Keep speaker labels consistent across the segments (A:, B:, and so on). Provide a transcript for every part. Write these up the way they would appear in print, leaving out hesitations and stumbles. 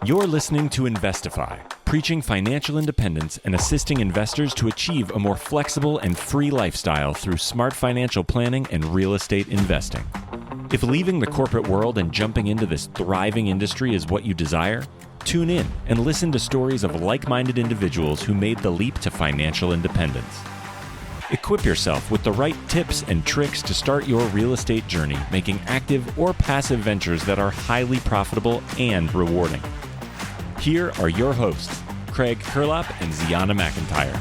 A: You're listening to Investify, preaching financial independence and assisting investors to achieve a more flexible and free lifestyle through smart financial planning and real estate investing. If leaving the corporate world and jumping into this thriving industry is what you desire, tune in and listen to stories of like-minded individuals who made the leap to financial independence. Equip yourself with the right tips and tricks to start your real estate journey, making active or passive ventures that are highly profitable and rewarding. Here are your hosts, Craig Curelop and Zeona McIntyre.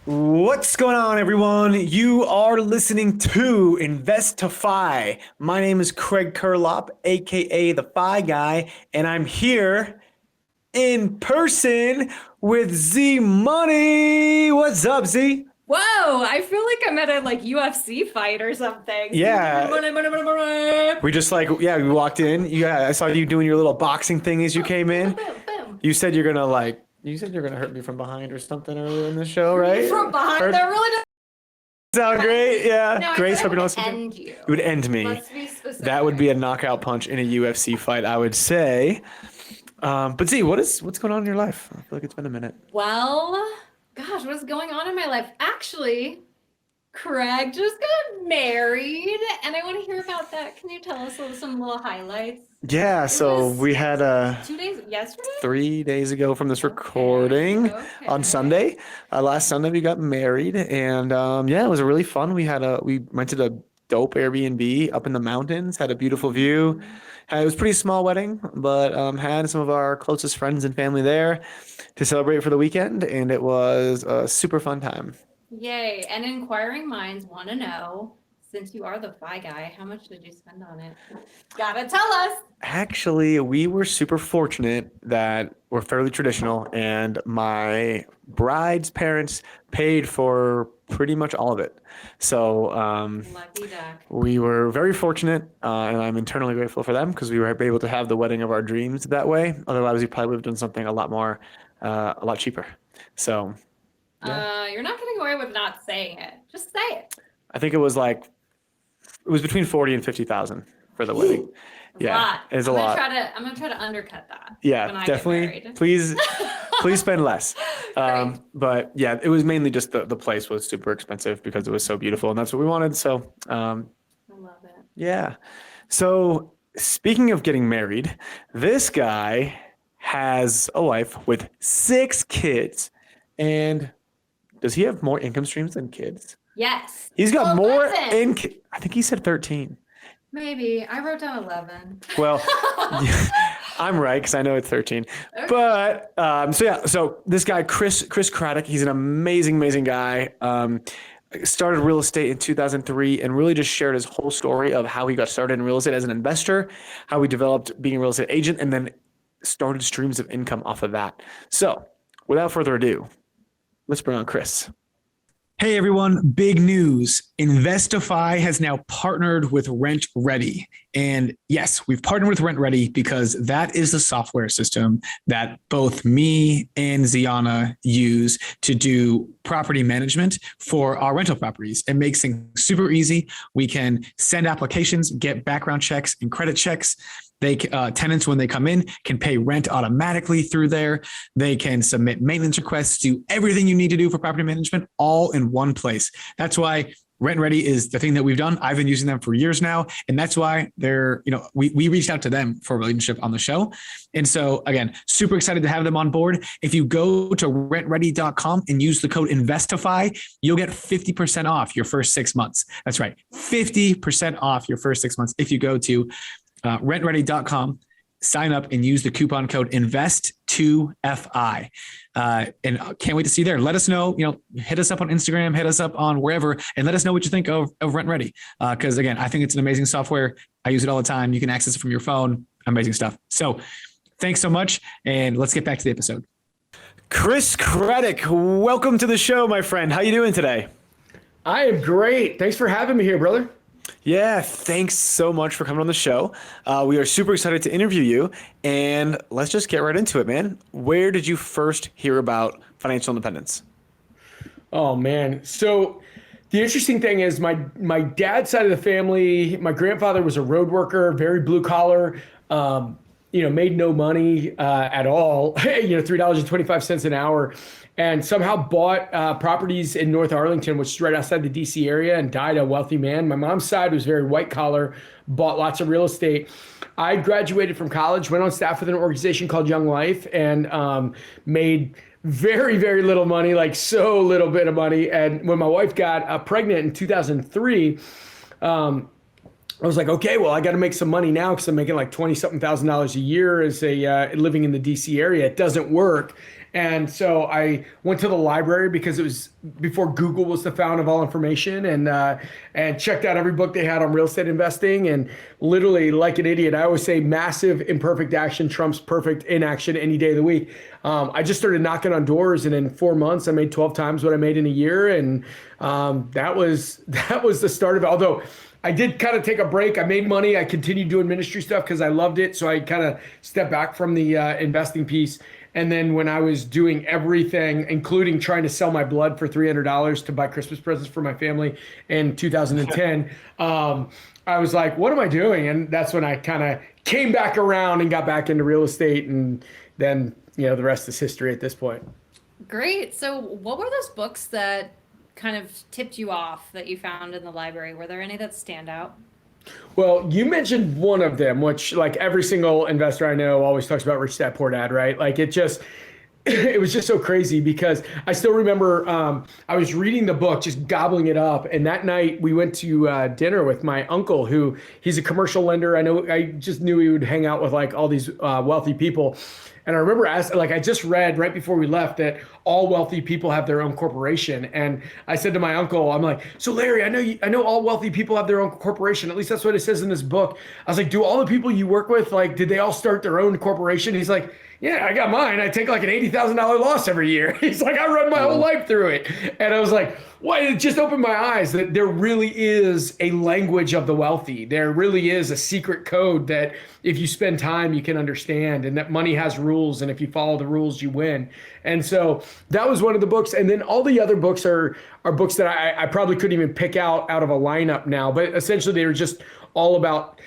B: What's going on, everyone? You are listening to Investify. My name is Craig Curelop, aka the Fi Guy, and I'm here in person with Z Money. What's up, Z?
C: Whoa, I feel like I'm at a UFC fight or something.
B: Yeah. We just we walked in. Yeah, I saw you doing your little boxing thing as you came in.
C: Boom.
B: You said you're gonna hurt me from behind or something earlier in the show, right?
C: From behind, that really doesn't
B: sound great. Yeah.
C: No,
B: Grace,
C: I would end you.
B: It would end me.
C: Let's be specific.
B: That would be a knockout punch in a UFC fight, I would say. But Z, what's going on in your life? I feel like it's been a minute.
C: Well, gosh, what's going on in my life? Actually, Craig just got married, and I want to hear about that. Can you tell us some little highlights?
B: Yeah, so we had
C: 2 days yesterday?
B: 3 days ago from this recording on Sunday. Last Sunday we got married, and it was really fun. We rented a dope Airbnb up in the mountains, had a beautiful view. It was a pretty small wedding, but had some of our closest friends and family there to celebrate for the weekend, and it was a super fun time.
C: Yay, and inquiring minds want to know, since you are the Fi Guy, how much did you spend on it? Gotta tell us.
B: Actually, we were super fortunate that we're fairly traditional, and my bride's parents paid for pretty much all of it. So
C: Lucky duck.
B: we were very fortunate, and I'm internally grateful for them because we were able to have the wedding of our dreams that way. Otherwise, we probably would have done something a lot cheaper. So
C: You're not getting away with not saying it. Just say it.
B: I think it was between 40 and 50,000 for the wedding. Yeah, it's a lot.
C: I'm gonna try to undercut that.
B: Yeah,
C: when I
B: definitely.
C: Get married.
B: Please spend less.
C: Great.
B: But yeah, it was mainly just the place was super expensive because it was so beautiful, and that's what we wanted. So
C: I love it.
B: yeah. So speaking of getting married, this guy has a wife with 6 kids, and does he have more income streams than kids?
C: Yes.
B: He's got more
C: 11.
B: I think he said 13.
C: Maybe. I wrote down 11.
B: Well, I'm right because I know it's 13.
C: Okay.
B: But so this guy, Chris Craddock, he's an amazing guy. Started real estate in 2003 and really just shared his whole story of how he got started in real estate as an investor, how he developed being a real estate agent, and then started streams of income off of that. So without further ado, let's bring on Chris. Hey everyone, big news. Investify has now partnered with Rent Ready. And yes, we've partnered with Rent Ready because that is the software system that both me and Zeona use to do property management for our rental properties. It makes things super easy. We can send applications, get background checks and credit checks. Tenants, when they come in, can pay rent automatically through there. They can submit maintenance requests, do everything you need to do for property management all in one place. That's why Rent Ready is the thing that we've done. I've been using them for years now. And that's why we reached out to them for a relationship on the show. And so again, super excited to have them on board. If you go to rentready.com and use the code Investify, you'll get 50% off your first 6 months. That's right. 50% off your first 6 months. If you go to rentready.com, sign up and use the coupon code INVEST2FI. And can't wait to see you there. Let us know, hit us up on Instagram, hit us up on wherever, and let us know what you think of Rent Ready. Because again, I think it's an amazing software. I use it all the time. You can access it from your phone. Amazing stuff. So thanks so much. And let's get back to the episode. Chris Craddock, welcome to the show, my friend. How you doing today?
D: I am great. Thanks for having me here, brother.
B: Yeah, thanks so much for coming on the show. We are super excited to interview you, and let's just get right into it, man. Where did you first hear about financial independence?
D: Oh man. So the interesting thing is my dad's side of the family, my grandfather was a road worker, very blue collar, made no money at all, $3.25 an hour, and somehow bought properties in North Arlington, which is right outside the DC area, and died a wealthy man. My mom's side was very white collar, bought lots of real estate. I graduated from college, went on staff with an organization called Young Life, and made very, very little money, like so little bit of money. And when my wife got pregnant in 2003, I was like, okay, well, I got to make some money now because I'm making like 20 something thousand dollars a year as a living in the DC area. It doesn't work. And so I went to the library because it was before Google was the fount of all information, and checked out every book they had on real estate investing. And literally, like an idiot, I always say massive imperfect action trumps perfect inaction any day of the week. I just started knocking on doors, and in 4 months, I made 12 times what I made in a year. And that was the start of it. Although I did kind of take a break. I made money. I continued doing ministry stuff because I loved it. So I kind of stepped back from the investing piece. And then when I was doing everything, including trying to sell my blood for $300 to buy Christmas presents for my family in 2010, I was like, what am I doing? And that's when I kind of came back around and got back into real estate. And then, the rest is history at this point.
C: Great. So what were those books that kind of tipped you off that you found in the library? Were there any that stand out?
D: Well, you mentioned one of them, which like every single investor I know always talks about Rich Dad Poor Dad, right? Like it was just so crazy because I still remember I was reading the book, just gobbling it up. And that night we went to dinner with my uncle, who he's a commercial lender. I just knew he would hang out with like all these wealthy people. And I remember I just read right before we left that all wealthy people have their own corporation. And I said to my uncle, I'm like, so Larry, I know all wealthy people have their own corporation. At least that's what it says in this book. I was like, do all the people you work with, like, did they all start their own corporation? He's like, yeah, I got mine. I take like an $80,000 loss every year. He's like, I run my whole life through it. And I was like, well, it just opened my eyes that there really is a language of the wealthy. There really is a secret code that if you spend time, you can understand, and that money has rules. And if you follow the rules, you win. And so that was one of the books. And then all the other books are books that I probably couldn't even pick out of a lineup now, but essentially they were just all about,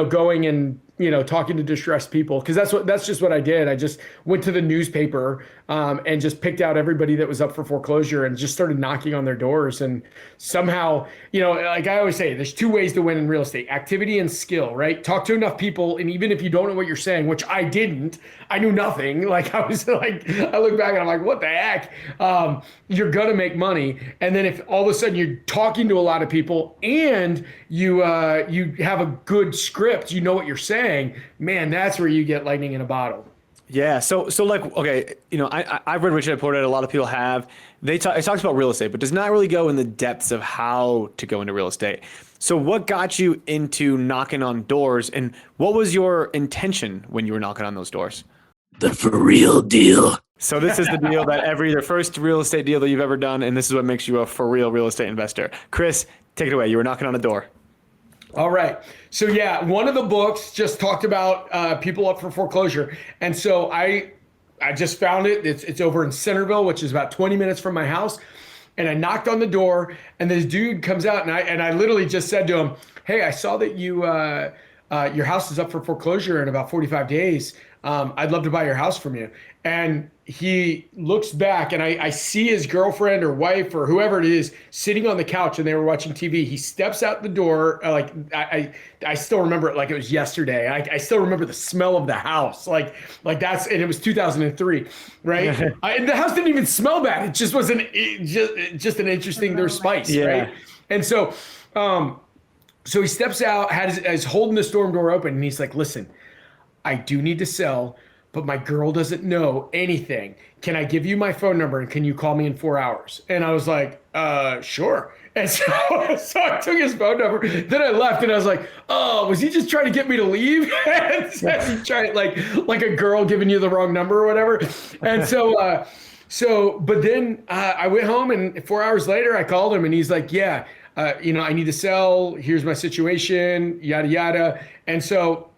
D: going and, talking to distressed people. Cause that's just what I did. I just went to the newspaper and just picked out everybody that was up for foreclosure and just started knocking on their doors. And somehow, like I always say, there's two ways to win in real estate: activity and skill, right? Talk to enough people. And even if you don't know what you're saying, which I didn't, I knew nothing. Like I was like, I look back and I'm like, what the heck? You're going to make money. And then if all of a sudden you're talking to a lot of people and you have a good script, you know what you're saying, man, that's where you get lightning in a bottle.
B: Yeah. So like, okay, I've read Rich Dad Poor Dad. A lot of people have. It talks about real estate, but does not really go in the depths of how to go into real estate. So what got you into knocking on doors, and what was your intention when you were knocking on those doors?
E: The for real deal.
B: So this is the deal that the first real estate deal that you've ever done, and this is what makes you a for real estate investor. Chris, take it away. You were knocking on a door.
D: All right. So yeah, one of the books just talked about people up for foreclosure. And so I just found it. It's over in Centerville, which is about 20 minutes from my house. And I knocked on the door, and this dude comes out, and I literally just said to him, hey, I saw that your house is up for foreclosure in about 45 days. I'd love to buy your house from you. And he looks back, and I see his girlfriend or wife or whoever it is sitting on the couch, and they were watching TV. He steps out the door. I still remember it like it was yesterday. I still remember the smell of the house. Like that's, and it was 2003, right? The house didn't even smell bad. It just wasn't just an interesting, there's spice,
B: yeah.
D: Right? And so he steps out, is holding the storm door open, and he's like, listen, I do need to sell, but my girl doesn't know anything. Can I give you my phone number, and can you call me in 4 hours? And I was like, sure. And so I took his phone number. Then I left, and I was like, oh, was he just trying to get me to leave? He tried like a girl giving you the wrong number or whatever. And but then I went home, and 4 hours later I called him, and he's like, yeah, I need to sell. Here's my situation, yada, yada. And so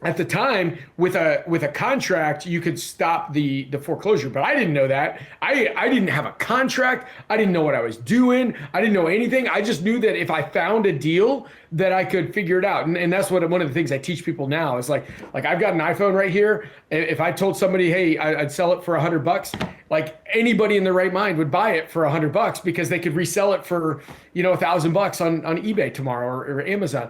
D: at the time, with a contract, you could stop the foreclosure, but I didn't know that. I didn't have a contract. I didn't know what I was doing. I didn't know anything. I just knew that if I found a deal, that I could figure it out. And that's one of the things I teach people now is like I've got an iPhone right here. If I told somebody, hey, I'd sell it for $100, like anybody in their right mind would buy it for $100 because they could resell it for, $1,000 on eBay tomorrow or Amazon.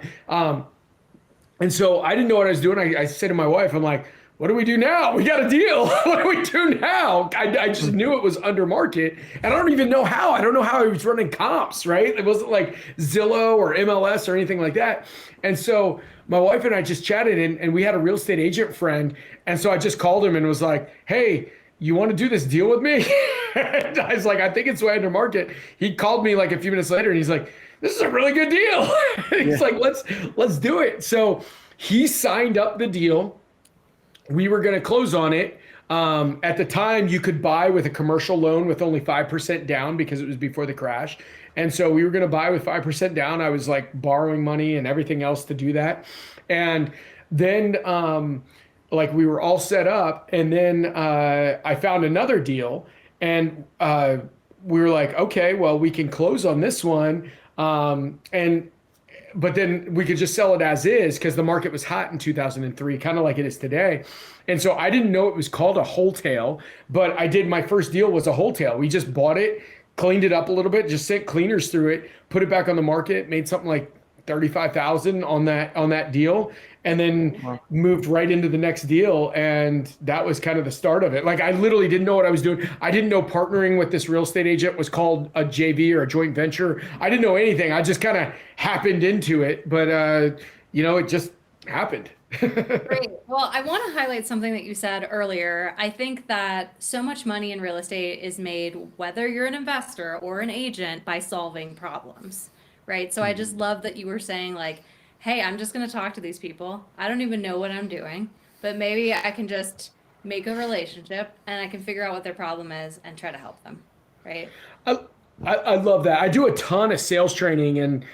D: And so I didn't know what I was doing. I said to my wife, I'm like, what do we do now? We got a deal. What do we do now? I just knew it was under market. And I don't even know how. I don't know how I was running comps, right? It wasn't like Zillow or MLS or anything like that. And so my wife and I just chatted, and we had a real estate agent friend. And so I just called him and was like, hey, you want to do this deal with me? And I was like, I think it's way under market. He called me like a few minutes later and he's like, this is a really good deal. He's like, let's do it. So he signed up the deal. We were going to close on it. At the time, you could buy with a commercial loan with only 5% down because it was before the crash. And so we were going to buy with 5% down. I was like borrowing money and everything else to do that. And then like we were all set up. And then I found another deal, and we were like, okay, well, we can close on this one. But then we could just sell it as is because the market was hot in 2003, kind of like it is today. And so I didn't know it was called a wholesale, but my first deal was a wholesale. We just bought it, cleaned it up a little bit, just sent cleaners through it, put it back on the market, made something like $35,000 on that deal, and then moved right into the next deal. And that was kind of the start of it. Like I literally didn't know what I was doing. I didn't know partnering with this real estate agent was called a JV or a joint venture. I didn't know anything. I just kind of happened into it, but it just happened.
C: Great. Well, I want to highlight something that you said earlier. I think that so much money in real estate is made, whether you're an investor or an agent, by solving problems, right? So I just love that you were saying like, hey, I'm just going to talk to these people. I don't even know what I'm doing, but maybe I can just make a relationship and I can figure out what their problem is and try to help them, right?
D: I love that. I do a ton of sales training, and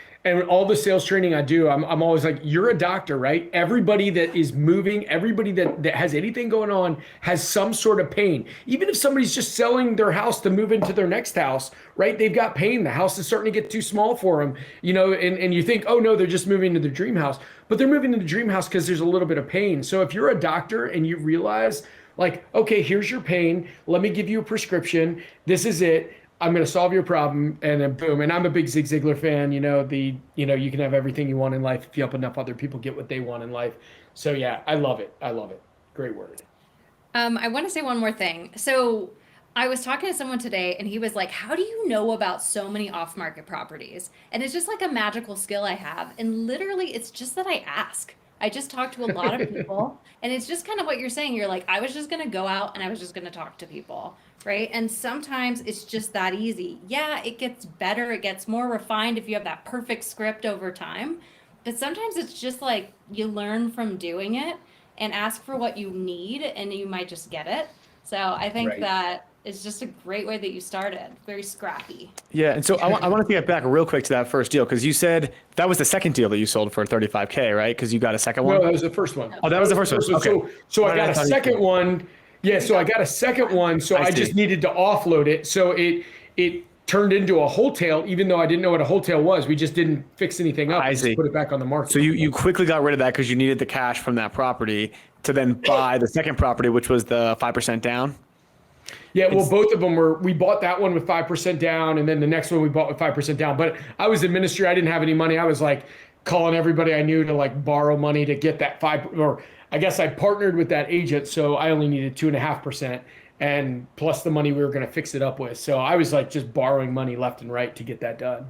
D: all the sales training I do, I'm always like, you're a doctor, right? Everybody that is moving, everybody that has anything going on has some sort of pain. Even if somebody's just selling their house to move into their next house, right? They've got pain. The house is starting to get too small for them, and you think, oh no, they're just moving to their dream house. But they're moving to the dream house because there's a little bit of pain. So if you're a doctor and you realize like, okay, here's your pain. Let me give you a prescription. This is it. I'm going to solve your problem, and then boom. And I'm a big Zig Ziglar fan. You can have everything you want in life if you help enough other people get what they want in life. So yeah, I love it. Great word.
C: I want to say one more thing. So I was talking to someone today and he was like, how do you know about so many off-market properties? And it's just like a magical skill I have. And literally it's just that I ask. I just talk to a lot of people, and it's just kind of what you're saying. You're like, I was just going to go out and I was just going to talk to people. Right. And sometimes it's just that easy. Yeah, it gets better. It gets more refined if you have that perfect script over time. But sometimes it's just like you learn from doing it and ask for what you need, and you might just get it. So I think that is just a great way that you started. Very scrappy.
B: Yeah. And so I want to get back real quick to that first deal, because you said that was the second deal that you sold for $35K, right? Because you got a second one?
D: No, that was the first one.
B: Oh, that was the first one. Okay.
D: So I got a second one. Yeah, so I got a second one, so I just needed to offload it. So it turned into a wholesale, even though I didn't know what a wholesale was. We just didn't fix anything up.
B: I see.
D: Just put it back on the market.
B: So you quickly got rid of that because you needed the cash from that property to then buy the second property, which was the 5% down?
D: Yeah, well, both of them we bought that one with 5% down, and then the next one we bought with 5% down. But I was in ministry. I didn't have any money. I was like calling everybody I knew to like borrow money to get that I guess I partnered with that agent, so I only needed 2.5%, and plus the money we were going to fix it up with. So I was like just borrowing money left and right to get that done.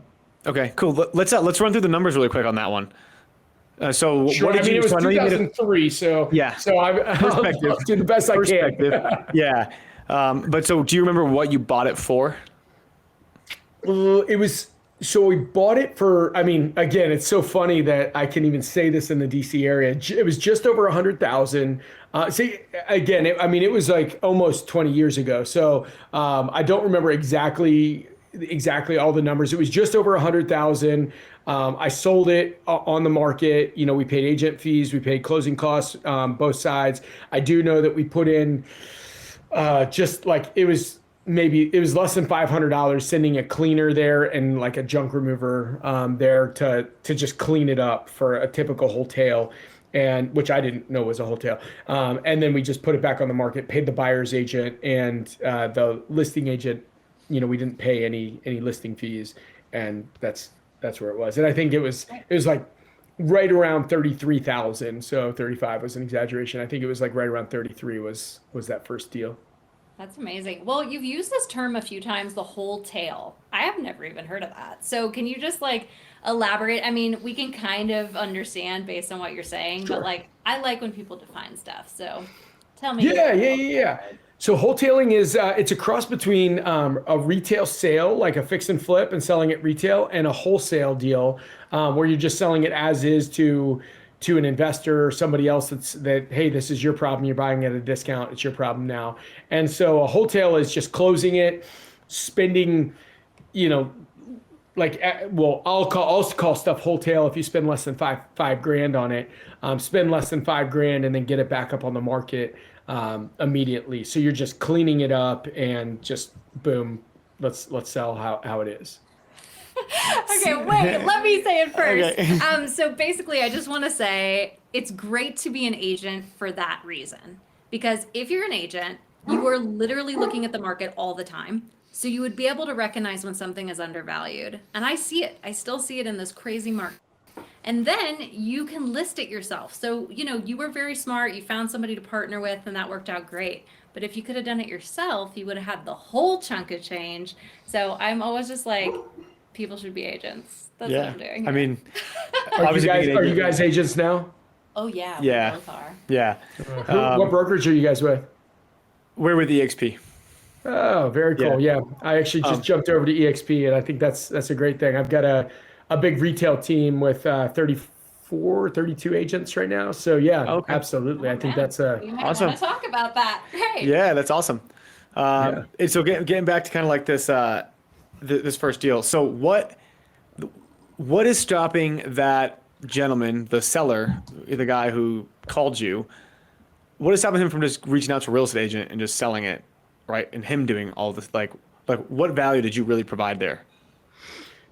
B: Okay, cool. Let's run through the numbers really quick on that one. So
D: sure.
B: What did
D: it was 2003, so
B: yeah.
D: So I'll do the best I can.
B: Yeah. But so do you remember what you bought it for?
D: So we bought it for, again, it's so funny that I can even say this in the DC area. It was just over 100,000. It was like almost 20 years ago. So I don't remember exactly exactly all the numbers. It was just over 100,000. I sold it on the market. You know, we paid agent fees, we paid closing costs, both sides. I do know that we put in just like it was less than $500 sending a cleaner there and like a junk remover there to just clean it up for a typical wholesale, and which I didn't know was a wholesale. And then we just put it back on the market, paid the buyer's agent and the listing agent. You know, we didn't pay any listing fees, and that's where it was. And I think it was like right around 33,000. So 35 was an exaggeration. I think it was like right around 33 was that first deal.
C: That's amazing. Well, you've used this term a few times, the whole tail. I have never even heard of that. So can you just like elaborate? I mean, we can kind of understand based on what you're saying,
D: Sure.
C: but like I like when people define stuff. So tell me.
D: Yeah. So wholesaling is it's a cross between a retail sale, like a fix and flip and selling it retail, and a wholesale deal where you're just selling it as is to an investor or somebody else that, hey, this is your problem. You're buying at a discount. It's your problem now. And so a wholesale is just closing it, spending, you know, like, well, I'll call stuff wholesale if you spend less than five grand on it, spend less than $5,000 and then get it back up on the market immediately. So you're just cleaning it up and just boom, let's sell how it is.
C: Okay, wait, let me say it first.
B: Okay.
C: So basically, I just want to say it's great to be an agent for that reason. Because if you're an agent, you are literally looking at the market all the time. So you would be able to recognize when something is undervalued. And I see it. I still see it in this crazy market. And then you can list it yourself. So, you know, you were very smart. You found somebody to partner with, and that worked out great. But if you could have done it yourself, you would have had the whole chunk of change. So I'm always just like, people should be agents. That's what I'm doing.
B: I mean,
D: Are you guys agents now?
C: Oh yeah,
B: Yeah.
C: we both are.
B: yeah.
D: What brokerage are you guys with?
B: We're with EXP.
D: Oh, very cool. Yeah. I actually just jumped over to EXP, and I think that's a great thing. I've got a big retail team with 32 agents right now. So yeah,
B: Okay.
D: absolutely. I think
C: Yeah.
D: that's
C: You might
B: Awesome.
C: want to talk about that. Great.
B: Yeah, that's awesome. And so getting back to kind of like this this first deal. So what is stopping that gentleman, the seller, the guy who called you? What is stopping him from just reaching out to a real estate agent and just selling it, right? And him doing all this, like what value did you really provide there?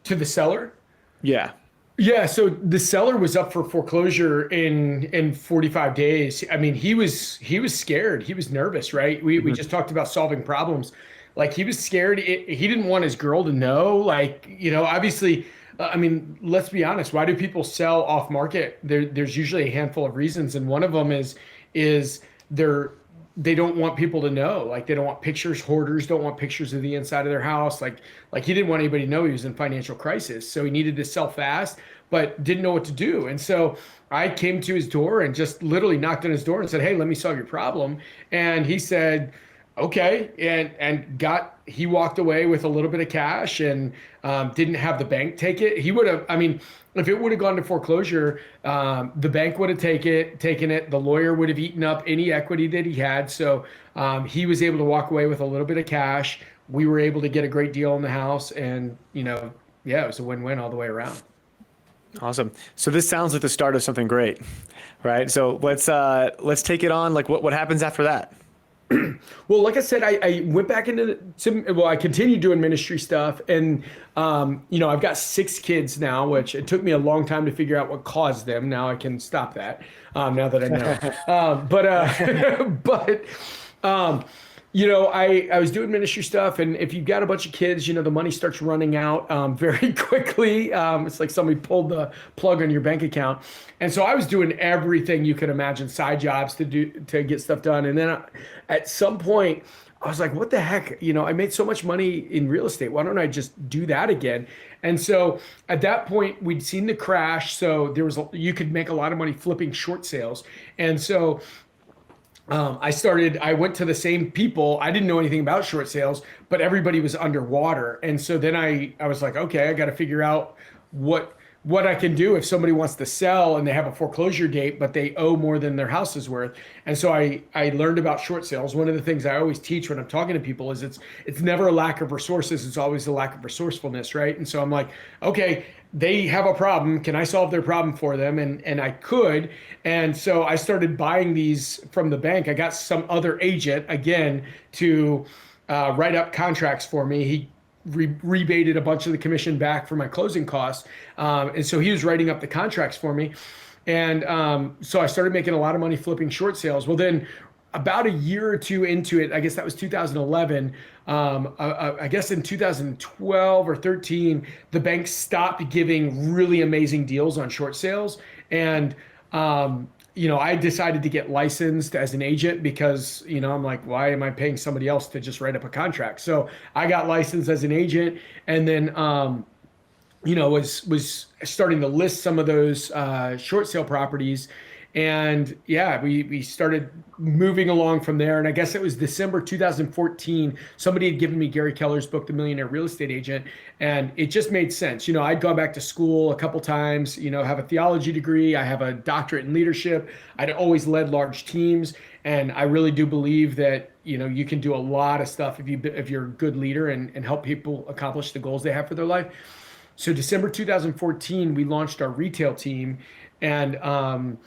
D: to the seller.
B: Yeah.
D: Yeah, so the seller was up for foreclosure in 45 days. I mean, he was scared. He was nervous, right? We just talked about solving problems. Like he was scared. He didn't want his girl to know. Like, you know, obviously, I mean, let's be honest. Why do people sell off market? There's usually a handful of reasons, and one of them is they don't want people to know. Like they don't want pictures. Hoarders don't want pictures of the inside of their house. Like he didn't want anybody to know he was in financial crisis. So he needed to sell fast, but didn't know what to do. And so I came to his door and just literally knocked on his door and said, "Hey, let me solve your problem." And he said, "Okay." He walked away with a little bit of cash and didn't have the bank take it. He would have, I mean, if it would have gone to foreclosure, the bank would have taken it. The lawyer would have eaten up any equity that he had. So he was able to walk away with a little bit of cash. We were able to get a great deal on the house, and you know, yeah, it was a win-win all the way around.
B: Awesome. So this sounds like the start of something great, right? So let's take it on. Like what happens after that?
D: Well, like I said, I went back I continued doing ministry stuff, and you know, I've got 6 kids now, which it took me a long time to figure out what caused them. Now I can stop that. Now that I know, but you know, I was doing ministry stuff, and if you've got a bunch of kids, you know, the money starts running out very quickly. It's like somebody pulled the plug on your bank account. And so I was doing everything you could imagine, side jobs to get stuff done. And then at some point, I was like, what the heck? You know, I made so much money in real estate. Why don't I just do that again? And so at that point, we'd seen the crash. So you could make a lot of money flipping short sales. And so I went to the same people. I didn't know anything about short sales, but everybody was underwater. And so then I was like, okay, I got to figure out what what I can do if somebody wants to sell and they have a foreclosure date, but they owe more than their house is worth. And so I learned about short sales. One of the things I always teach when I'm talking to people is it's never a lack of resources. It's always a lack of resourcefulness, right? And so I'm like, okay, they have a problem. Can I solve their problem for them? And I could. And so I started buying these from the bank. I got some other agent, again, to write up contracts for me. He rebated a bunch of the commission back for my closing costs. And so he was writing up the contracts for me. And so I started making a lot of money flipping short sales. Well, then about a year or two into it, I guess that was 2011. I guess in 2012 or 13, the bank stopped giving really amazing deals on short sales. And I decided to get licensed as an agent because, I'm like, why am I paying somebody else to just write up a contract? So I got licensed as an agent, and then, was starting to list some of those short sale properties. And yeah, we started moving along from there. And I guess it was December 2014. Somebody had given me Gary Keller's book, The Millionaire Real Estate Agent. And it just made sense. I'd gone back to school a couple times, have a theology degree. I have a doctorate in leadership. I'd always led large teams. And I really do believe that, you can do a lot of stuff if you're a good leader and help people accomplish the goals they have for their life. So December 2014, we launched our retail team and,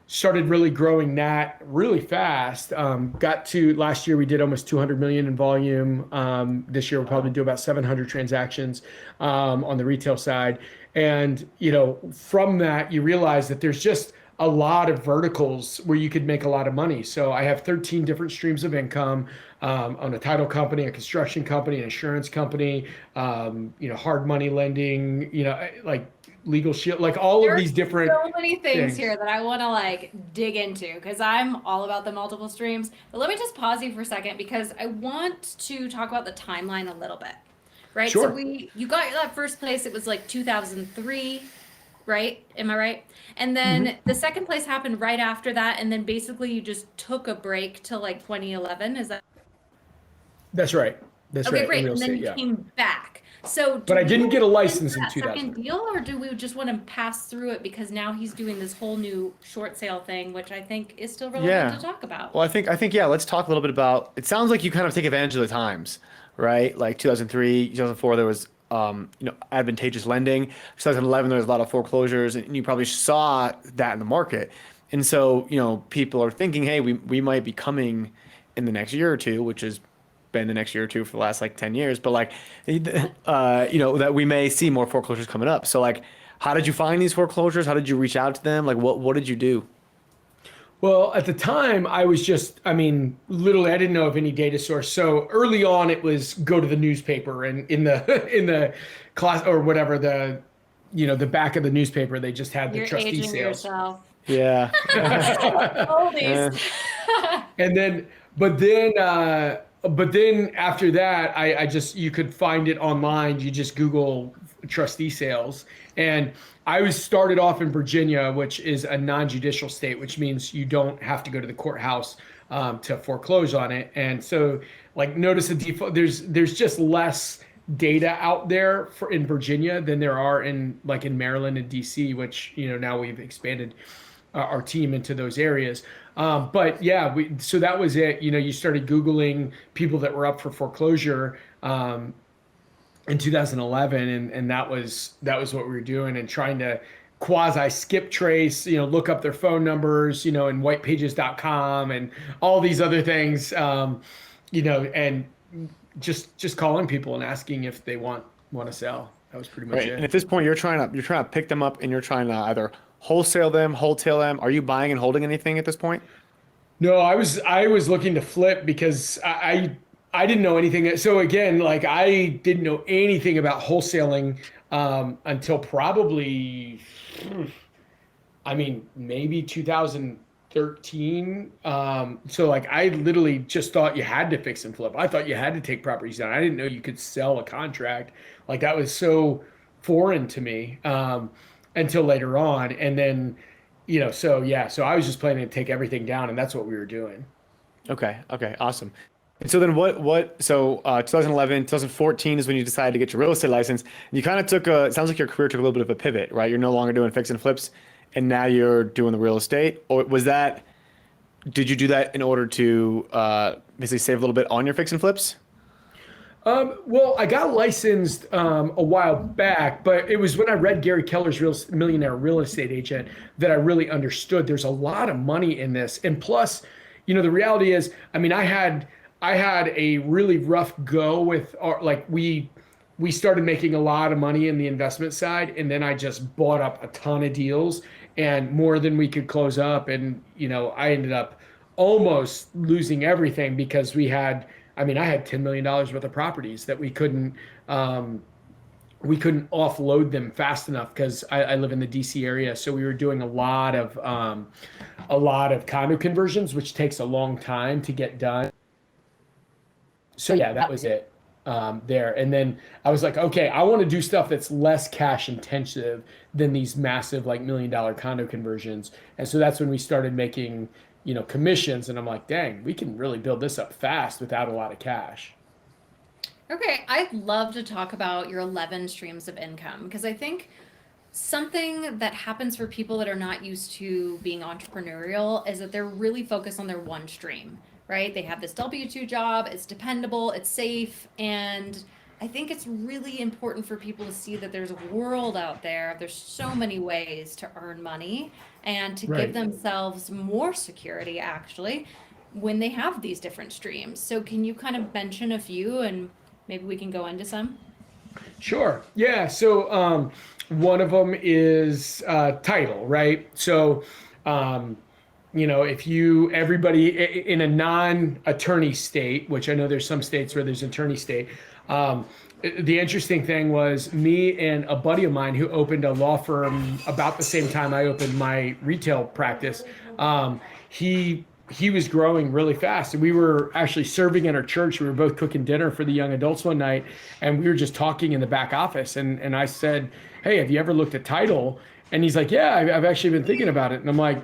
D: started really growing that really fast. Got to last year, we did almost 200 million in volume. This year, we'll probably do about 700 transactions on the retail side. And, from that, you realize that there's just a lot of verticals where you could make a lot of money. So I have 13 different streams of income on a title company, a construction company, an insurance company, hard money lending, like Legal Shield, like all of these different
C: so many things here that I want to dig into because I'm all about the multiple streams. But let me just pause you for a second because I want to talk about the timeline a little bit, right?
D: Sure.
C: So you got that first place. It was 2003, right? Am I right? And then the second place happened right after that, and then basically you just took a break till 2011. Is that?
D: That's right. That's
C: okay,
D: right.
C: Great. And then you came back. So,
D: but I didn't get a license in
C: that
D: 2000.
C: Second deal, or do we just want to pass through it because now he's doing this whole new short sale thing, which I think is still relevant to talk about.
F: Well, I think yeah. Let's talk a little bit about. It sounds like you kind of take advantage of the times, right? Like 2003, 2004, there was advantageous lending. 2011, there was a lot of foreclosures, and you probably saw that in the market. And so people are thinking, hey, we might be coming in the next year or two, which has been the next year or two for the last 10 years, but that we may see more foreclosures coming up. So how did you find these foreclosures? How did you reach out to them? What did you do?
D: Well, at the time I was literally I didn't know of any data source. So early on it was go to the newspaper, and in the class or whatever, the back of the newspaper, they just had the
C: You're
D: trustee
C: aging
D: sales.
C: yourself.
F: Yeah.
C: Oldies.
D: And then, but then after that, I just, you could find it online. You just Google trustee sales. And I was started off in Virginia, which is a non-judicial state, which means you don't have to go to the courthouse to foreclose on it. And so notice the default, there's just less data out there in Virginia than there are in Maryland and DC, which, now we've expanded our team into those areas. But yeah, so that was it. You started Googling people that were up for foreclosure in 2011, and that was what we were doing, and trying to quasi skip trace, look up their phone numbers, in whitepages.com and all these other things, and just calling people and asking if they want to sell. That was pretty much
F: Right.
D: it.
F: And at this point, you're trying to pick them up, and you're trying to either wholesale them, wholetail them. Are you buying and holding anything at this point?
D: No, I was looking to flip because I didn't know anything. So again, I didn't know anything about wholesaling until probably, maybe 2013. So I literally just thought you had to fix and flip. I thought you had to take properties down. I didn't know you could sell a contract. That was so foreign to me until later on. And then, so I was just planning to take everything down, and that's what we were doing.
F: Okay, awesome. And so then so 2011, 2014 is when you decided to get your real estate license. And you kind of it sounds like your career took a little bit of a pivot, right? You're no longer doing fix and flips and now you're doing the real estate. Or did you do that in order to basically save a little bit on your fix and flips?
D: Well, I got licensed a while back, but it was when I read Gary Keller's Millionaire Real Estate Agent that I really understood there's a lot of money in this. And plus, the reality is, I mean, I had a really rough go with we started making a lot of money in the investment side, and then I just bought up a ton of deals and more than we could close up. And, I ended up almost losing everything because I had $10 million worth of properties that we couldn't offload them fast enough because I live in the DC area. So we were doing a lot of condo conversions, which takes a long time to get done. So yeah, that was it there. And then I was like, okay, I want to do stuff that's less cash intensive than these massive $1 million condo conversions. And so that's when we started making commissions, and I'm like, dang, we can really build this up fast without a lot of cash.
C: Okay, I'd love to talk about your 11 streams of income because I think something that happens for people that are not used to being entrepreneurial is that they're really focused on their one stream, right? They have this W-2 job, it's dependable, it's safe, and I think it's really important for people to see that there's a world out there. There's so many ways to earn money and to give themselves more security, actually, when they have these different streams. So can you kind of mention a few and maybe we can go into some?
D: Sure. Yeah. So one of them is title, right? So, if everybody in a non-attorney state, which I know there's some states where there's attorney state, the interesting thing was me and a buddy of mine who opened a law firm about the same time I opened my retail practice. He was growing really fast, and we were actually serving at our church. We were both cooking dinner for the young adults one night, and we were just talking in the back office. And I said, "Hey, have you ever looked at title?" And he's like, "Yeah, I've actually been thinking about it." And I'm like,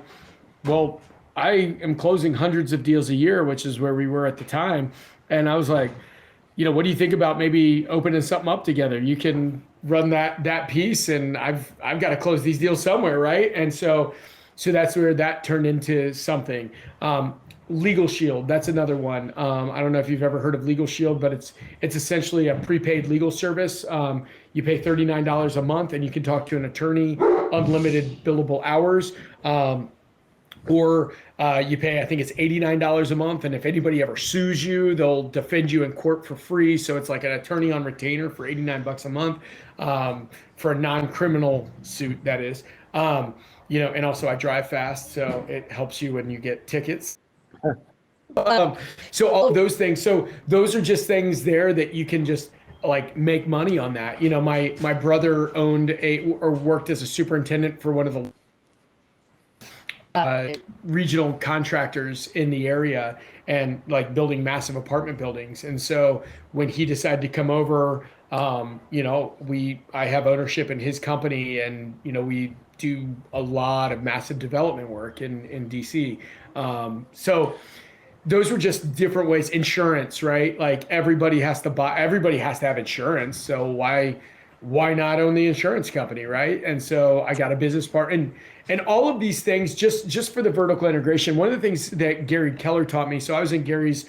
D: "Well, I am closing hundreds of deals a year, which is where we were at the time." And I was like, what do you think about maybe opening something up together? You can run that piece, and I've got to close these deals somewhere, right? And so that's where that turned into something. Legal Shield, that's another one. I don't know if you've ever heard of Legal Shield, but it's essentially a prepaid legal service. You pay $39 a month, and you can talk to an attorney, unlimited billable hours. Or you pay, I think it's $89 a month. And if anybody ever sues you, they'll defend you in court for free. So it's like an attorney on retainer for $89 a month for a non-criminal suit, that is. And also I drive fast, so it helps you when you get tickets. So all of those things. So those are just things there that you can just make money on that. My brother owned worked as a superintendent for one of the regional contractors in the area and building massive apartment buildings. And so when he decided to come over, I have ownership in his company, and, we do a lot of massive development work in DC. So those were just different ways. Insurance, right? Everybody has to have insurance. So why not own the insurance company, right? And so I got a business partner, and all of these things just for the vertical integration. One of the things that Gary Keller taught me, so I was in Gary's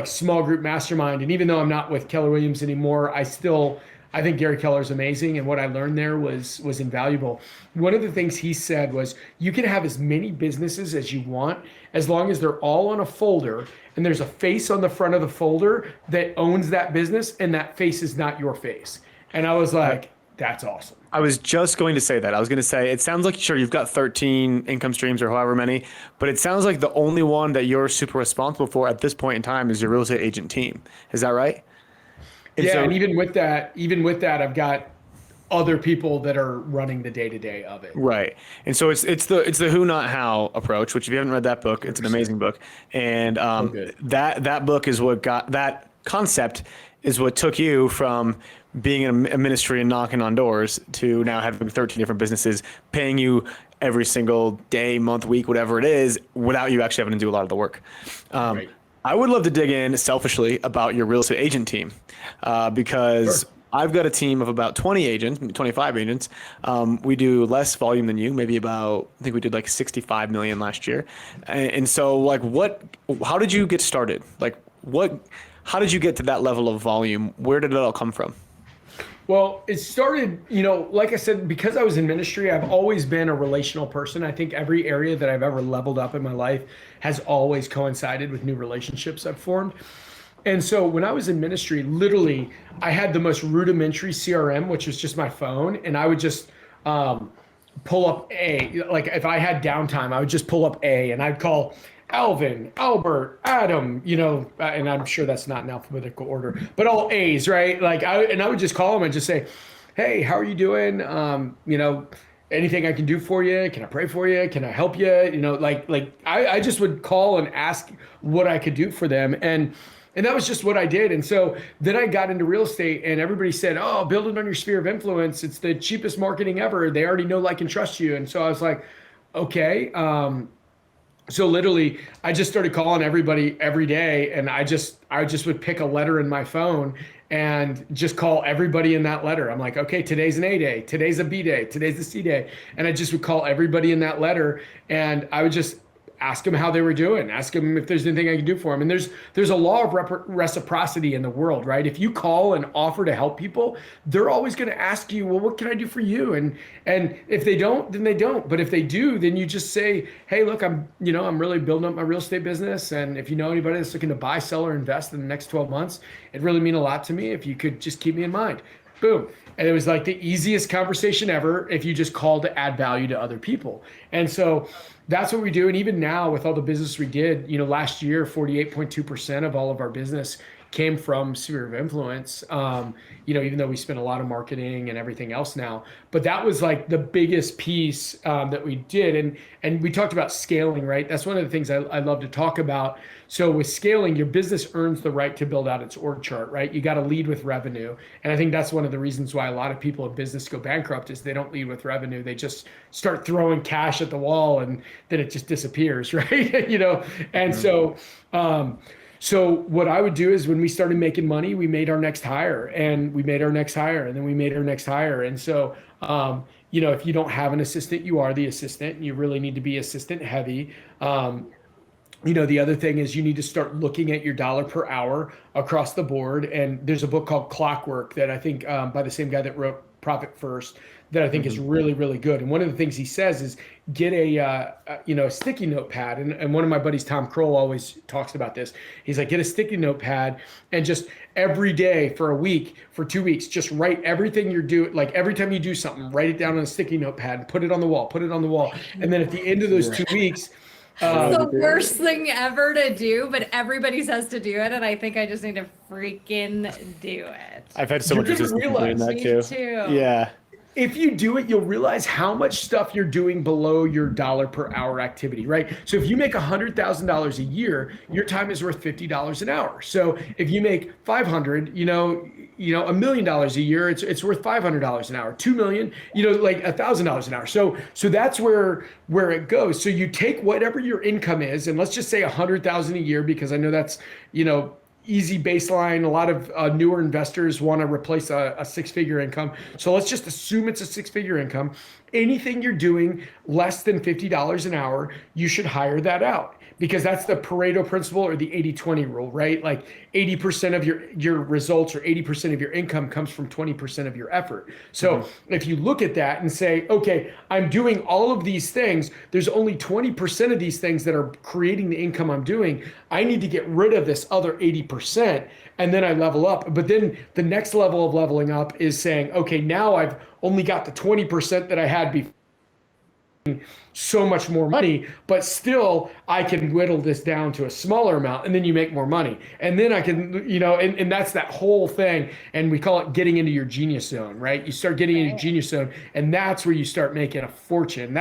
D: small group mastermind, and even though I'm not with Keller Williams anymore, I think Gary Keller is amazing, and what I learned there was invaluable. One of the things he said was, you can have as many businesses as you want as long as they're all on a folder and there's a face on the front of the folder that owns that business, and that face is not your face. And I was like, that's awesome.
F: I was just going to say that. I was going to say, it sounds like, sure, you've got 13 income streams or however many, but it sounds like the only one that you're super responsible for at this point in time is your real estate agent team. Is that right?
D: And even with that, I've got other people that are running the day-to-day of it.
F: Right. And so it's the who not how approach, which if you haven't read that book, it's an amazing book. And that book is what got that concept is what took you from being in a ministry and knocking on doors to now having 13 different businesses paying you every single day, month, week, whatever it is, without you actually having to do a lot of the work.
D: Right.
F: I would love to dig in selfishly about your real estate agent team, because I've got a team of about 20 agents, 25 agents. We do less volume than you, maybe about, I think we did like 65 million last year. And so like how did you get started? How did you get to that level of volume? Where did it all come from?
D: Well, it started, like I said, because I was in ministry, I've always been a relational person. I think every area that I've ever leveled up in my life has always coincided with new relationships I've formed. And so when I was in ministry, literally, I had the most rudimentary CRM, which was just my phone. And I would just pull up like if I had downtime, I would just pull up and I'd call Alvin, Albert, Adam, and I'm sure that's not in alphabetical order, but all A's, right? I would just call them and just say, hey, how are you doing? Anything I can do for you? Can I pray for you? Can I help you? I just would call and ask what I could do for them. And that was just what I did. And so then I got into real estate and everybody said, oh, build it on your sphere of influence. It's the cheapest marketing ever. They already know, like, and trust you. And so I was like, okay. So literally I just started calling everybody every day. And I just would pick a letter in my phone and just call everybody in that letter. I'm like, okay, today's an A day. Today's a B day. Today's the C day. And I just would call everybody in that letter. And I would just ask them how they were doing, ask them if there's anything I can do for them. And there's a law of reciprocity in the world, right? If you call and offer to help people, they're always going to ask you, well, what can I do for you? And if they don't, then they don't. But if they do, then you just say, hey, look, I'm really building up my real estate business. And if you know anybody that's looking to buy, sell, or invest in the next 12 months, it'd really mean a lot to me if you could just keep me in mind. Boom. And it was like the easiest conversation ever if you just call to add value to other people. And so that's what we do. And even now with all the business we did, last year, 48.2% of all of our business came from sphere of influence, even though we spent a lot of marketing and everything else now. But that was like the biggest piece that we did. And we talked about scaling, right? That's one of the things I love to talk about. So with scaling, your business earns the right to build out its org chart, right? You got to lead with revenue. And I think that's one of the reasons why a lot of people in business go bankrupt is they don't lead with revenue. They just start throwing cash at the wall and then it just disappears, right? And so what I would do is when we started making money, we made our next hire and we made our next hire and then we made our next hire. And so, if you don't have an assistant, you are the assistant. You really need to be assistant heavy. The other thing is you need to start looking at your dollar per hour across the board. And there's a book called Clockwork that I think by the same guy that wrote Profit First that I think is really, really good. And one of the things he says is get a sticky notepad. And one of my buddies, Tom Kroll, always talks about this. He's like, get a sticky notepad and just every day for a week, for 2 weeks, just write everything you're doing. Like every time you do something, write it down on a sticky notepad and put it on the wall. And then at the end of those 2 weeks,
C: it's the worst thing ever to do, but everybody says to do it, and I think I just need to freaking do it.
F: I've had so much resistance doing that too. Yeah.
D: If you do it, you'll realize how much stuff you're doing below your dollar per hour activity, right? So if you make $100,000 a year, your time is worth $50 an hour. So if you make 500, $1 million a year, it's worth $500 an hour. 2 million, like $1,000 an hour. So that's where it goes. So you take whatever your income is, and let's just say 100,000 a year, because I know that's, easy baseline. A lot of newer investors want to replace a six-figure income. So let's just assume it's a six-figure income. Anything you're doing less than $50 an hour, you should hire that out, because that's the Pareto principle or the 80-20 rule, right? Like 80% of your results or 80% of your income comes from 20% of your effort. So if you look at that and say, okay, I'm doing all of these things, there's only 20% of these things that are creating the income I'm doing. I need to get rid of this other 80%, and then I level up. But then the next level of leveling up is saying, okay, now I've only got the 20% that I had before. So much more money, but still I can whittle this down to a smaller amount, and then you make more money. And then I can, and that's that whole thing. And we call it getting into your genius zone, right? You start getting into genius zone, and that's where you start making a fortune.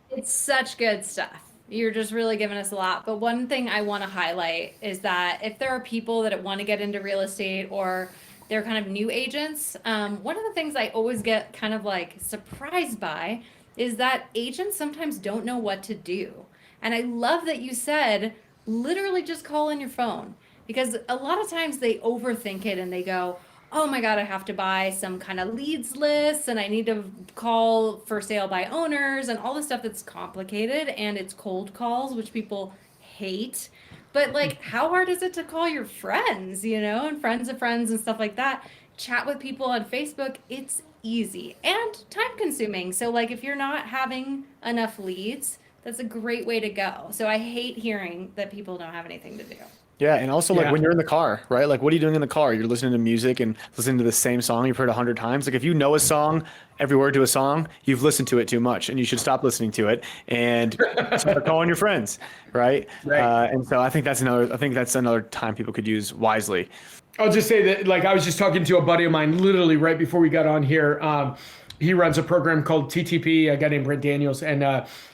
C: It's such good stuff. You're just really giving us a lot. But one thing I want to highlight is that if there are people that want to get into real estate or they're kind of new agents, one of the things I always get kind of like surprised by is that agents sometimes don't know what to do. And I love that you said, literally just call in your phone, because a lot of times they overthink it and they go, oh my God, I have to buy some kind of leads list and I need to call for sale by owners and all this stuff that's complicated, and it's cold calls, which people hate. But like, how hard is it to call your friends, and friends of friends and stuff like that? Chat with people on Facebook. It's easy and time consuming. So like, if you're not having enough leads, that's a great way to go. So I hate hearing that people don't have anything to do.
F: Yeah, and also like
D: Yeah.
F: when you're in the car, right? Like what are you doing in the car? You're listening to music and listening to the same song you've heard 100 times. Like if you know a song, every word to a song, you've listened to it too much, and you should stop listening to it and start calling your friends, right?
D: Right.
F: And so I think that's another time people could use wisely.
D: I'll just say that, like, I was just talking to a buddy of mine literally right before we got on here. He runs a program called TTP, a guy named Brent Daniels, and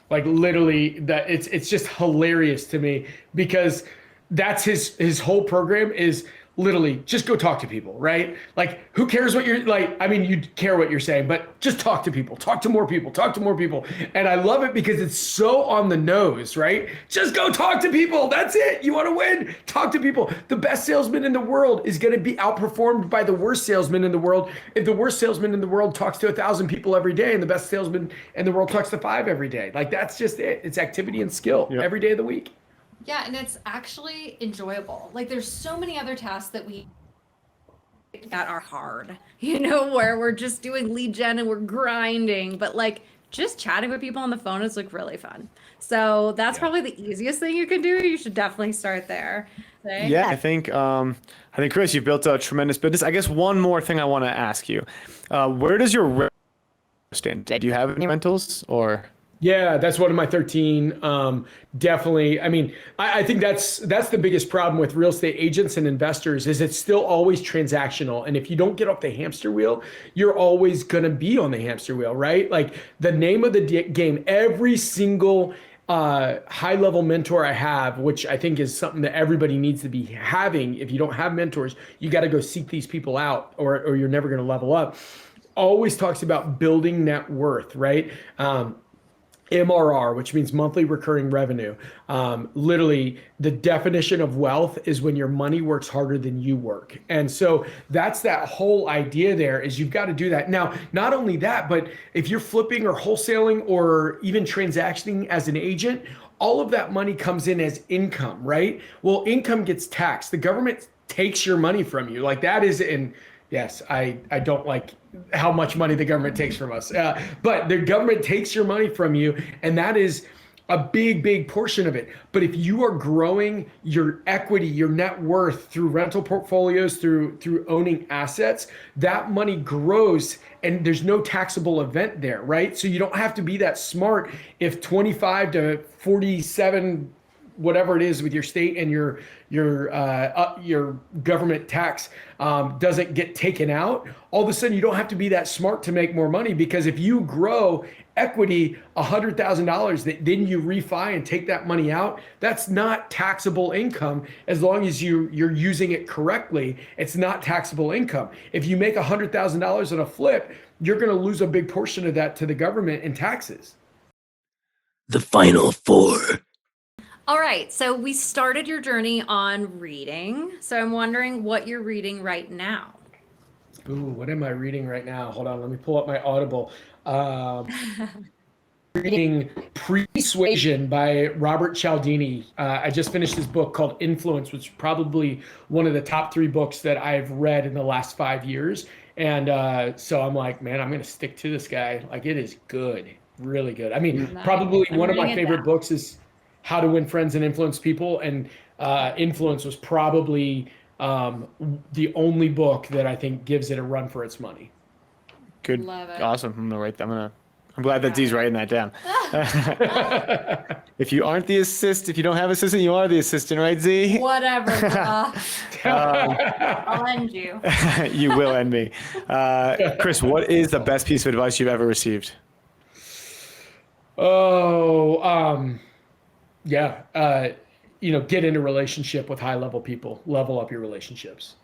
D: like literally that it's just hilarious to me because that's his whole program is literally just go talk to people, right? Like, who cares what you're like? I mean, you care what you're saying, but just talk to people, talk to more people, talk to more people. And I love it because it's so on the nose, right? Just go talk to people. That's it. You want to win? Talk to people. The best salesman in the world is going to be outperformed by the worst salesman in the world. If the worst salesman in the world talks to 1,000 people every day and the best salesman in the world talks to 5 every day, like that's just it. It's activity and skill every day of the week.
C: Yeah, and it's actually enjoyable. Like there's so many other tasks that are hard, where we're just doing lead gen and we're grinding, but like just chatting with people on the phone is like really fun. So that's probably the easiest thing you can do. You should definitely start there. Right?
F: Yeah, I think Chris, you've built a tremendous business. I guess one more thing I want to ask you: where does your rental stand? Do you have any rentals or?
D: Yeah, that's one of my 13. Definitely. I mean, I think that's the biggest problem with real estate agents and investors is it's still always transactional. And if you don't get off the hamster wheel, you're always going to be on the hamster wheel, right? Like the name of the game, every single high level mentor I have, which I think is something that everybody needs to be having. If you don't have mentors, you got to go seek these people out or you're never going to level up. Always talks about building net worth, right? MRR, which means monthly recurring revenue. Literally, the definition of wealth is when your money works harder than you work. And so that's that whole idea there is you've got to do that. Now, not only that, but if you're flipping or wholesaling or even transactioning as an agent, all of that money comes in as income, right? Well, income gets taxed. The government takes your money from you. Like that is in. Yes, I don't like how much money the government takes from us. But the government takes your money from you, and that is a big portion of it. But if you are growing your equity, your net worth through rental portfolios, through owning assets, that money grows and there's no taxable event there, right? So you don't have to be that smart if 25 to 47 whatever it is with your state and your government tax doesn't get taken out, all of a sudden you don't have to be that smart to make more money, because if you grow equity $100,000 that then you refi and take that money out, that's not taxable income. As long as you're using it correctly, it's not taxable income. If you make $100,000 on a flip, you're going to lose a big portion of that to the government in taxes.
E: The final 4.
C: All right, so we started your journey on reading. So I'm wondering what you're reading right now.
D: Ooh, what am I reading right now? Hold on, let me pull up my Audible. Reading Persuasion by Robert Cialdini. I just finished this book called Influence, which is probably one of the top 3 books that I've read in the last 5 years. And so I'm like, man, I'm going to stick to this guy. Like, it is good, really good. I mean, probably one of my favorite books is How to Win Friends and Influence People. And Influence was probably the only book that I think gives it a run for its money.
F: Good.
C: Love it.
F: Awesome. I'm glad that D's writing that down. If you don't have assistant, you are the assistant, right, Z?
C: Whatever. I'll end you.
F: You will end me. Chris, what is the best piece of advice you've ever received?
D: Get in a relationship with high level people, level up your relationships.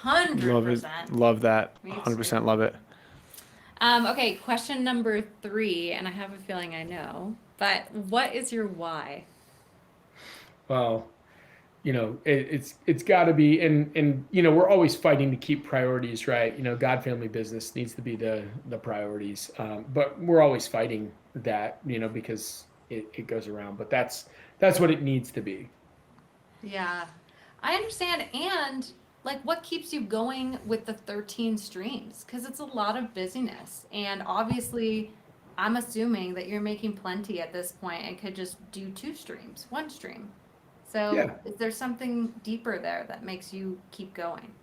C: 100%.
F: Love that.
C: Me
F: 100%
C: too.
F: love it.
C: Okay, question number 3, and I have a feeling I know, but what is your why?
D: well, it's got to be, and we're always fighting to keep priorities right. God, family, business needs to be the priorities, but we're always fighting that, because it goes around. But that's what it needs to be.
C: Yeah, I understand. And like, what keeps you going with the 13 streams? Because it's a lot of busyness. And obviously, I'm assuming that you're making plenty at this point and could just do 2 streams, 1 stream. So,
D: Yeah.
C: is there something deeper there that makes you keep going?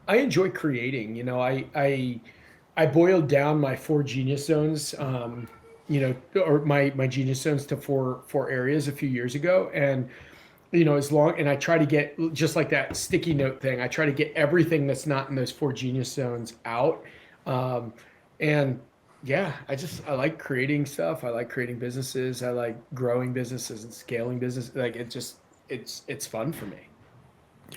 D: I enjoy creating. I boiled down my 4 genius zones, or my genius zones to four areas a few years ago, and and I try to get, just like that sticky note thing, I try to get everything that's not in those 4 genius zones out. Um, and yeah, I like creating stuff. I like creating businesses. I like growing businesses and scaling business. Like it's fun for me.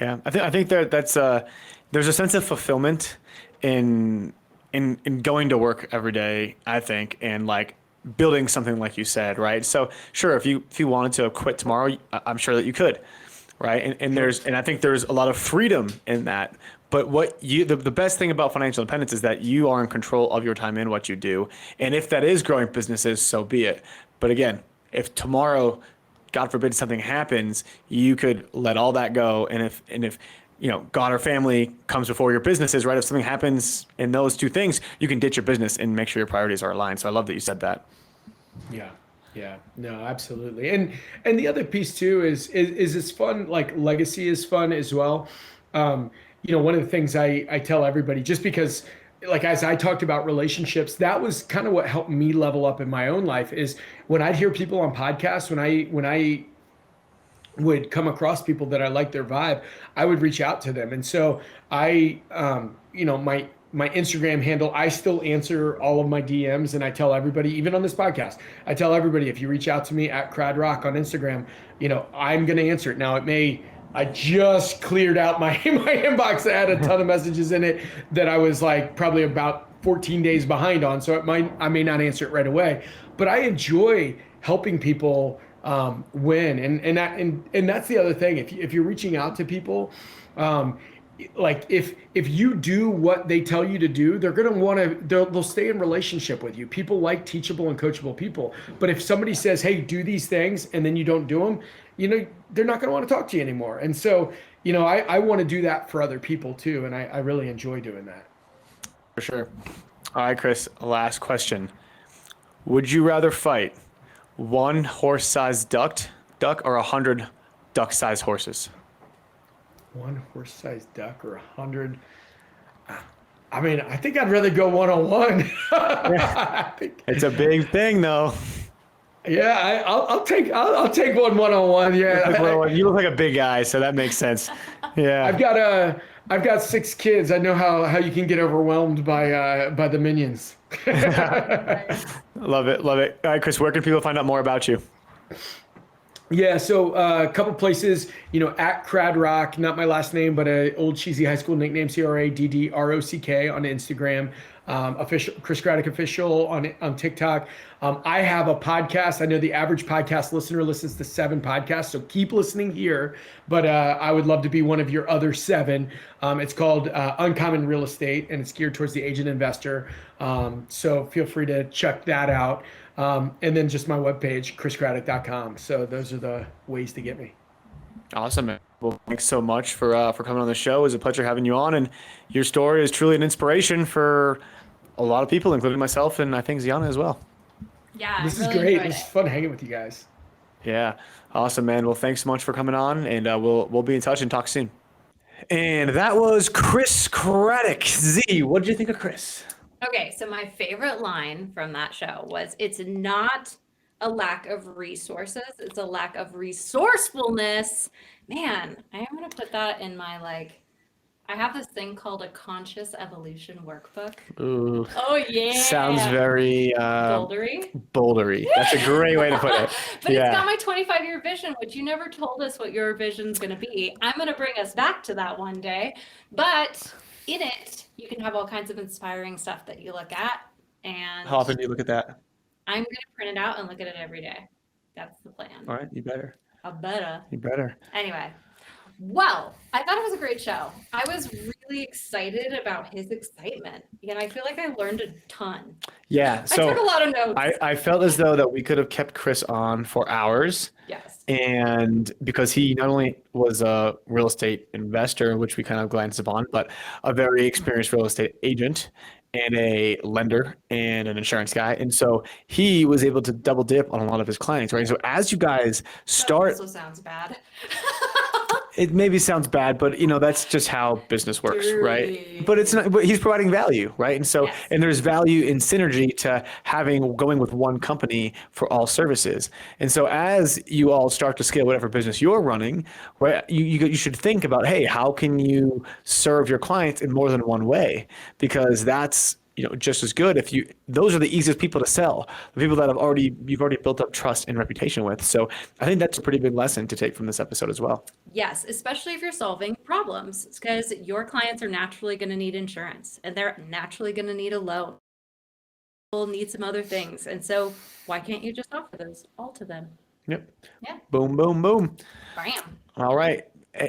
F: Yeah, I think that's there's a sense of fulfillment in in going to work every day, I think, and like building something like you said, right? So sure, if you wanted to quit tomorrow, I'm sure that you could, right? And I think there's a lot of freedom in that. But the best thing about financial independence is that you are in control of your time and what you do. And if that is growing businesses, so be it. But again, if tomorrow, God forbid, something happens, you could let all that go. And if God or family comes before your businesses, right? If something happens in those 2 things, you can ditch your business and make sure your priorities are aligned. So I love that you said that.
D: Yeah. Yeah. No, absolutely. And the other piece too is it's fun, like legacy is fun as well. One of the things I tell everybody, just because, like, as I talked about relationships, that was kind of what helped me level up in my own life, is when I'd hear people on podcasts, when I would come across people that I liked their vibe, I would reach out to them. And so my Instagram handle, I still answer all of my DMs, and I tell everybody, even on this podcast, I tell everybody, if you reach out to me at Cradrock on Instagram, I'm going to answer it. Now I just cleared out my inbox that had a ton of messages in it that I was like probably about 14 days behind on. So I may not answer it right away, but I enjoy helping people win. And that's the other thing. If you're reaching out to people, like if you do what they tell you to do, they're going to want to, they'll stay in relationship with you. People like teachable and coachable people. But if somebody says, hey, do these things, and then you don't do them, they're not going to want to talk to you anymore. And so, I want to do that for other people too. And I really enjoy doing that.
F: For sure. All right, Chris, last question. Would you rather fight 1 horse-sized duck or 100 duck-sized horses?
D: 1 horse-sized duck or 100. I mean, I think I'd rather go one-on-one.
F: It's a big thing, though.
D: Yeah, I'll take one-on-one. Yeah,
F: You look like a big guy, so that makes sense. Yeah,
D: I've got 6 kids. I know how you can get overwhelmed by the minions.
F: love it. All right, Chris, where can people find out more about you?
D: Yeah, so a couple places, at Cradrock, not my last name, but a old cheesy high school nickname, CRADDROCK on Instagram. Official Chris Craddock official on TikTok. I have a podcast. I know the average podcast listener listens to 7 podcasts, so keep listening here. But I would love to be one of your other 7. It's called Uncommon Real Estate, and it's geared towards the agent investor. So feel free to check that out. And then just my webpage, chriscraddock.com. So those are the ways to get me.
F: Awesome, man. Well, thanks so much for coming on the show. It was a pleasure having you on, and your story is truly an inspiration for a lot of people, including myself, and I think Zeona as well.
C: Yeah,
D: this
C: I really
D: is great.
C: enjoyed
D: It's
C: it.
D: fun hanging with you guys.
F: Yeah, awesome, man. Well, thanks so much for coming on, and we'll be in touch and talk soon. And that was Chris Craddock. Z, what did you think of Chris?
C: Okay, so my favorite line from that show was, it's not a lack of resources, it's a lack of resourcefulness. Man, I am going to put that in my, I have this thing called a conscious evolution workbook.
F: Ooh,
C: Oh, yeah.
F: sounds very
C: Bouldery.
F: That's a great way to put it.
C: But it's got my 25-year vision, which you never told us what your vision's going to be. I'm going to bring us back to that one day. But in it, you can have all kinds of inspiring stuff that you look at. And
F: How often do you look at that?
C: I'm going to print it out and look at it every day. That's the plan.
F: All right, you better.
C: I better.
F: You better.
C: Anyway, well, I thought it was a great show. I was really excited about his excitement. And I feel like I learned a ton.
F: Yeah.
C: I took a lot of notes.
F: I felt as though that we could have kept Chris on for hours.
C: Yes.
F: And because he not only was a real estate investor, which we kind of glanced upon, but a very experienced real estate agent and a lender and an insurance guy. And so he was able to double dip on a lot of his clients, right? So as you guys start,
C: That also sounds bad.
F: it maybe sounds bad, but that's just how business works, right?
C: Dirty.
F: But it's not, but he's providing value, right? And so,
C: Yes.
F: and there's value in synergy to going with one company for all services. And so as you all start to scale whatever business you're running, right, you should think about, hey, how can you serve your clients in more than one way? Because that's, just as good those are the easiest people to sell, the people that you've already built up trust and reputation with. So I think that's a pretty big lesson to take from this episode as well.
C: Yes, especially if you're solving problems, because your clients are naturally going to need insurance and they're naturally going to need a loan. They'll need some other things. And so why can't you just offer those all to them?
F: Yep.
C: Yeah.
F: Boom, boom, boom.
C: Bam.
F: All right.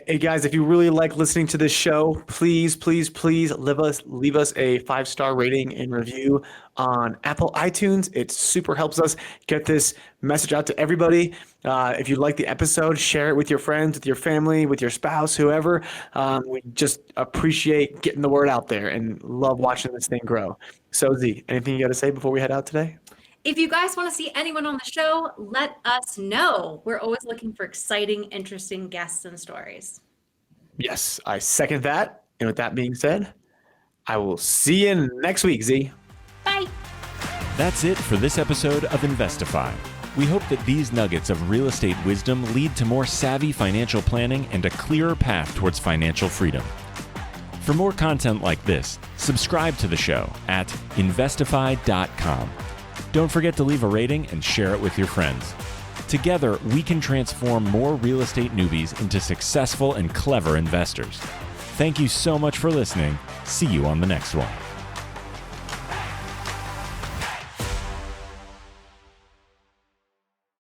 F: Hey guys, if you really like listening to this show, please leave us a 5-star rating and review on Apple iTunes. It super helps us get this message out to everybody. If you like the episode, share it with your friends, with your family, with your spouse, whoever. We just appreciate getting the word out there and love watching this thing grow. So Z, anything you got to say before we head out today?
C: If you guys want to see anyone on the show, let us know. We're always looking for exciting, interesting guests and stories.
F: Yes, I second that. And with that being said, I will see you next week, Z.
C: Bye.
A: That's it for this episode of Investify. We hope that these nuggets of real estate wisdom lead to more savvy financial planning and a clearer path towards financial freedom. For more content like this, subscribe to the show at investify.com. Don't forget to leave a rating and share it with your friends. Together, we can transform more real estate newbies into successful and clever investors. Thank you so much for listening. See you on the next one.